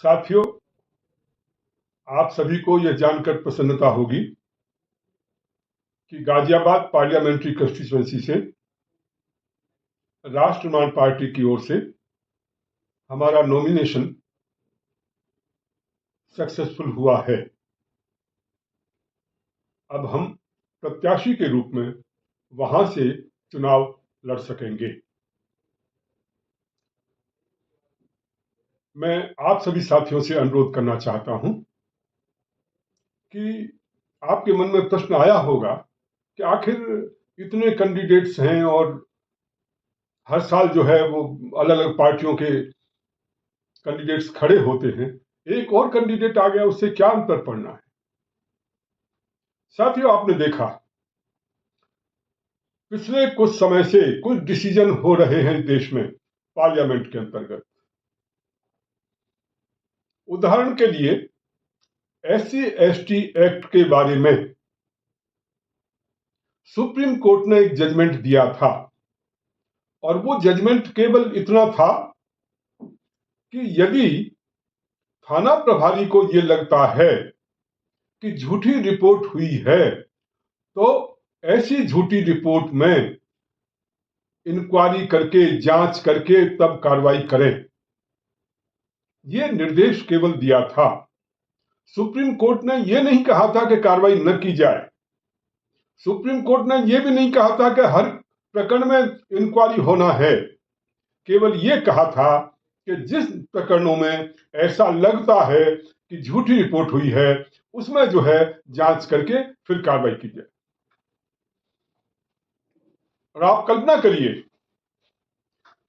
साथियों, आप सभी को यह जानकर प्रसन्नता होगी कि गाजियाबाद पार्लियामेंट्री कंस्टिट्यूएंसी से राष्ट्रवाद पार्टी की ओर से हमारा नॉमिनेशन सक्सेसफुल हुआ है। अब हम प्रत्याशी के रूप में वहां से चुनाव लड़ सकेंगे। मैं आप सभी साथियों से अनुरोध करना चाहता हूं कि आपके मन में प्रश्न आया होगा कि आखिर इतने कैंडिडेट्स हैं और हर साल जो है वो अलग अलग पार्टियों के कैंडिडेट्स खड़े होते हैं, एक और कैंडिडेट आ गया, उससे क्या अंतर पड़ना है। साथियों, आपने देखा पिछले कुछ समय से कुछ डिसीजन हो रहे हैं देश में पार्लियामेंट के अंतर्गत। उदाहरण के लिए SC/ST एक्ट के बारे में सुप्रीम कोर्ट ने एक जजमेंट दिया था और वो जजमेंट केवल इतना था कि यदि थाना प्रभारी को ये लगता है कि झूठी रिपोर्ट हुई है तो ऐसी झूठी रिपोर्ट में इंक्वायरी करके जांच करके तब कार्रवाई करें। यह निर्देश केवल दिया था। सुप्रीम कोर्ट ने यह नहीं कहा था कि कार्रवाई न की जाए। सुप्रीम कोर्ट ने यह भी नहीं कहा था कि हर प्रकरण में इंक्वायरी होना है। केवल यह कहा था कि जिस प्रकरणों में ऐसा लगता है कि झूठी रिपोर्ट हुई है उसमें जो है जांच करके फिर कार्रवाई की जाए। और आप कल्पना करिए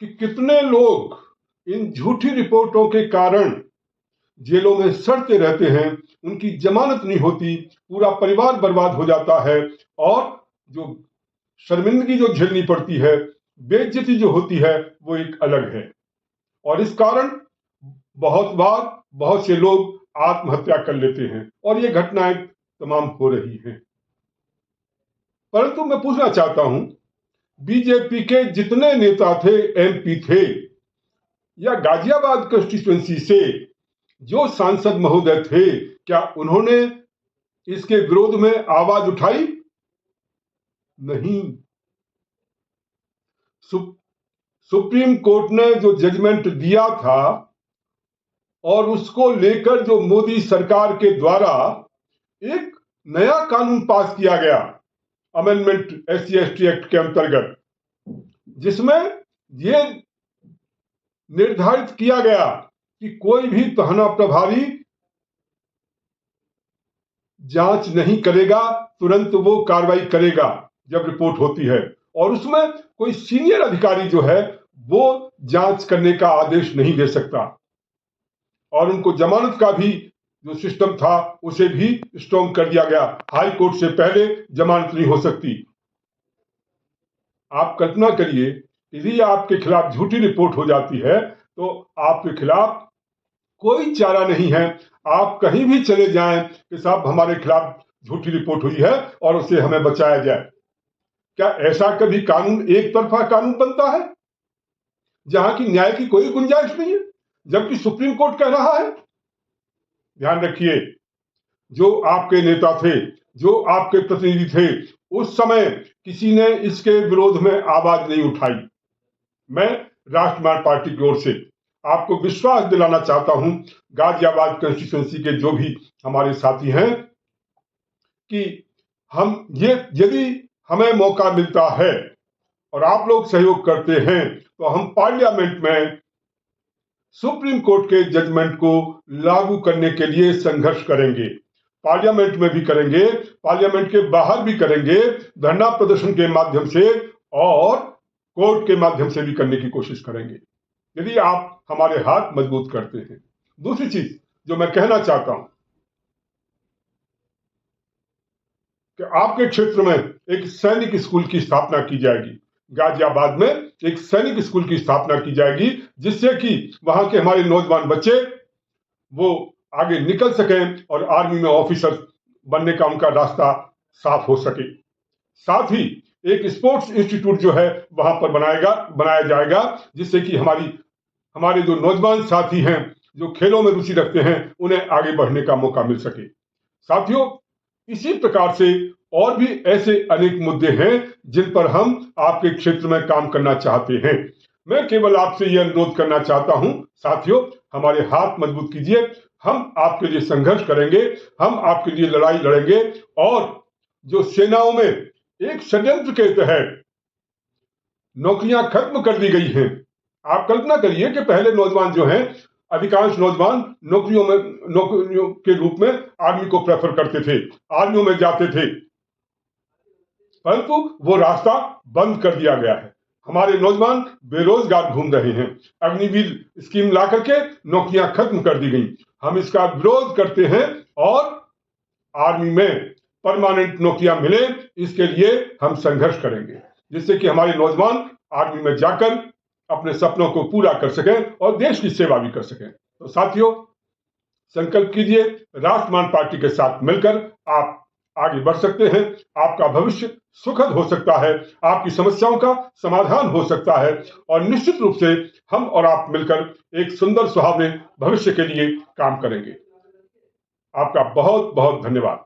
कि कितने लोग इन झूठी रिपोर्टों के कारण जेलों में सड़ते रहते हैं, उनकी जमानत नहीं होती, पूरा परिवार बर्बाद हो जाता है और जो शर्मिंदगी जो झेलनी पड़ती है, बेइज्जती जो होती है, वो एक अलग है। और इस कारण बहुत बार बहुत से लोग आत्महत्या कर लेते हैं और ये घटनाएं तमाम हो रही हैं। परंतु मैं पूछना चाहता हूं, बीजेपी के जितने नेता थे, MP थे या गाजियाबाद कंस्टिट्यूएंसी से जो सांसद महोदय थे, क्या उन्होंने इसके विरोध में आवाज उठाई? नहीं। सुप्रीम कोर्ट ने जो जजमेंट दिया था और उसको लेकर जो मोदी सरकार के द्वारा एक नया कानून पास किया गया, अमेंडमेंट SC/ST एक्ट के अंतर्गत, जिसमें यह निर्धारित किया गया कि कोई भी थाना प्रभारी जांच नहीं करेगा, तुरंत वो कार्रवाई करेगा जब रिपोर्ट होती है, और उसमें कोई सीनियर अधिकारी जो है वो जांच करने का आदेश नहीं दे सकता, और उनको जमानत का भी जो सिस्टम था उसे भी स्ट्रॉन्ग कर दिया गया। हाई कोर्ट से पहले जमानत नहीं हो सकती। आप कल्पना करिए, यदि आपके खिलाफ झूठी रिपोर्ट हो जाती है तो आपके खिलाफ कोई चारा नहीं है। आप कहीं भी चले जाएं कि साहब हमारे खिलाफ झूठी रिपोर्ट हुई है और उसे हमें बचाया जाए। क्या ऐसा कभी कानून एक तरफा कानून बनता है जहां की न्याय की कोई गुंजाइश नहीं है, जबकि सुप्रीम कोर्ट कह रहा है? ध्यान रखिए, जो आपके नेता थे, जो आपके प्रतिनिधि थे, उस समय किसी ने इसके विरोध में आवाज नहीं उठाई। मैं राष्ट्रवाद पार्टी की ओर से आपको विश्वास दिलाना चाहता हूं, गाजियाबाद कंस्टिट्यूएंसी के जो भी हमारे साथी हैं, कि हम ये यदि हमें मौका मिलता है और आप लोग सहयोग करते हैं तो हम पार्लियामेंट में सुप्रीम कोर्ट के जजमेंट को लागू करने के लिए संघर्ष करेंगे। पार्लियामेंट में भी करेंगे, पार्लियामेंट के बाहर भी करेंगे, धरना प्रदर्शन के माध्यम से और कोर्ट के माध्यम से भी करने की कोशिश करेंगे, यदि आप हमारे हाथ मजबूत करते हैं। दूसरी चीज जो मैं कहना चाहता हूं कि आपके क्षेत्र में एक सैनिक स्कूल की स्थापना की जाएगी। गाजियाबाद में एक सैनिक स्कूल की स्थापना की जाएगी, जिससे कि वहां के हमारे नौजवान बच्चे वो आगे निकल सकें और आर्मी में ऑफिसर बनने का उनका रास्ता साफ हो सके। साथ ही एक स्पोर्ट्स इंस्टीट्यूट जो है वहां पर बनाया जाएगा, जिससे कि हमारे जो नौजवान साथी हैं जो खेलों में रुचि रखते हैं उन्हें आगे बढ़ने का मौका मिल सके। साथियों, इसी प्रकार से और भी ऐसे अनेक मुद्दे हैं जिन पर हम आपके क्षेत्र में काम करना चाहते हैं। मैं केवल आपसे यह अनुरोध करना चाहता हूं, साथियों, हमारे हाथ मजबूत कीजिए। हम आपके लिए संघर्ष करेंगे, हम आपके लिए लड़ाई लड़ेंगे। और जो सेनाओं में एक षड्यंत्र के तहत नौकरियां खत्म कर दी गई हैं, आप कल्पना करिए कि पहले नौजवान जो हैं, अधिकांश नौजवान नौकरियों के रूप में आर्मी को प्रेफर करते थे, आर्मियों में जाते थे, परंतु वो रास्ता बंद कर दिया गया है। हमारे नौजवान बेरोजगार घूम रहे हैं। अग्निवीर स्कीम ला करके नौकरियां खत्म कर दी गई। हम इसका विरोध करते हैं और आर्मी में परमानेंट नौकरियां मिले, इसके लिए हम संघर्ष करेंगे, जिससे कि हमारे नौजवान आर्मी में जाकर अपने सपनों को पूरा कर सकें और देश की सेवा भी कर सकें। तो साथियों, संकल्प कीजिए, राष्ट्रमान पार्टी के साथ मिलकर आप आगे बढ़ सकते हैं। आपका भविष्य सुखद हो सकता है, आपकी समस्याओं का समाधान हो सकता है और निश्चित रूप से हम और आप मिलकर एक सुंदर सुहावने भविष्य के लिए काम करेंगे। आपका बहुत बहुत धन्यवाद।